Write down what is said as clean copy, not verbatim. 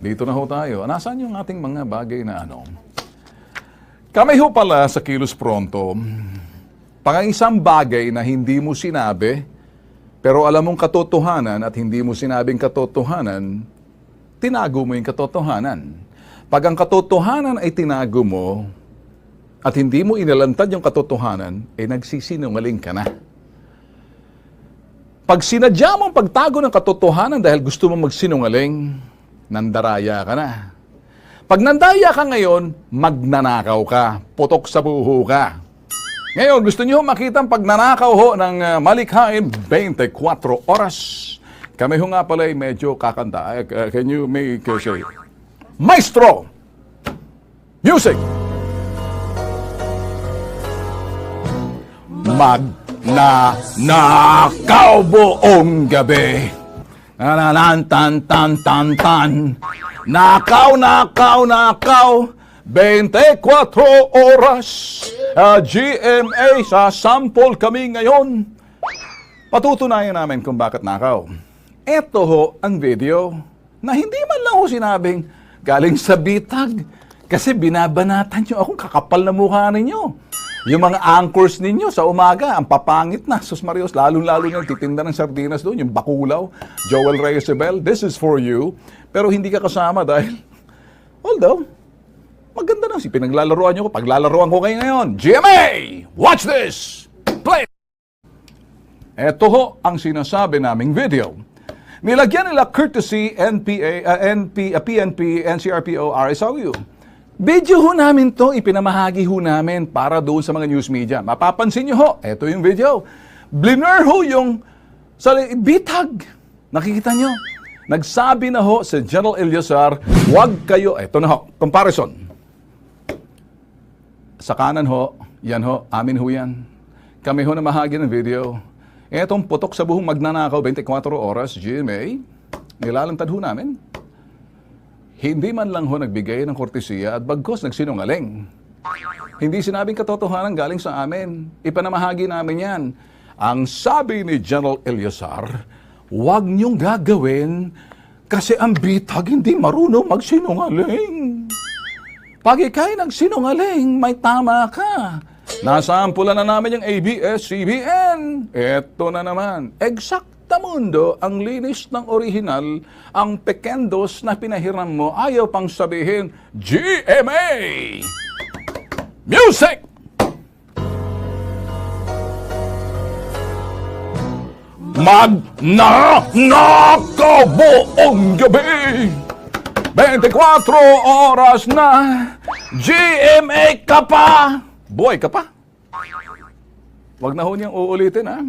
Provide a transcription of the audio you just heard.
Dito na ho tayo. Nasaan yung ating mga bagay na ano? Kami ho pala sa Kilos Pronto, isang bagay na hindi mo sinabi, pero alam mong katotohanan at hindi mo sinabing katotohanan, tinago mo yung katotohanan. Pag ang katotohanan ay tinago mo at hindi mo inalantad yung katotohanan, nagsisinungaling ka na. Pag sinadya mong pagtago ng katotohanan dahil gusto mong magsinungaling, nandaraya ka na. Pag nandaya ka ngayon, magnanakaw ka, putok sa buho ka. Ngayon, gusto niyo makita ang pagnanakaw ho ng malikhain 24 oras. Kami ho nga pala ay medyo kakanta. Can you make say, Maestro! Music! Magnanakaw buong gabi. Tan. Nakaw. 24 oras. GMA, sa sample kami ngayon. Patutunayan namin kung bakit nakaw. Ito ho ang video na hindi man lang ho sinabing galing sa bitag. Kasi binabanatan nyo akong kakapal na mukha ninyo. Yung mga anchors ninyo sa umaga, ang papangit na. Sus Marios, lalo-lalo nyo titinda ng sardinas doon, yung Bakulaw, Joel Reyesabel, this is for you. Pero hindi ka kasama dahil, although, maganda na si pinaglalaroan nyo ko. Paglalaroan ko kayo ngayon. GMA! Watch this! Play! Ito ho ang sinasabi naming video. Nilagyan nila courtesy PNP, NCRPO, RSOU. Video ho namin to, ipinamahagi ho namin para doon sa mga news media. Mapapansin nyo ho, eto yung video. Bliner ho yung bitag. Nakikita nyo? Nagsabi na ho si General Eliazar, wag kayo, eto na ho, comparison. Sa kanan ho, yan ho, amin ho yan. Kami ho na mahagi ng video. Etong putok sa buhong magnanakaw 24 oras, GMA, nilalantad ho namin. Hindi man lang ho nagbigay ng kortesiya at bagkos nagsinungaling. Hindi sinabing katotohanan galing sa amin. Ipanamahagi namin yan. Ang sabi ni General Eliazar, huwag niyong gagawin kasi ang bitag hindi marunong magsinungaling. Pag ikay nagsinungaling, may tama ka. Nasampulan na namin yung ABS-CBN. Eto na naman. Exact mundo, ang linis ng orihinal, ang pekendos na pinahiram mo, ayaw pang sabihin, GMA! Music! Magnanakaw buong gabi! 24 oras na, GMA ka pa! Boy ka pa! Wag na ho niyang uulitin, ha?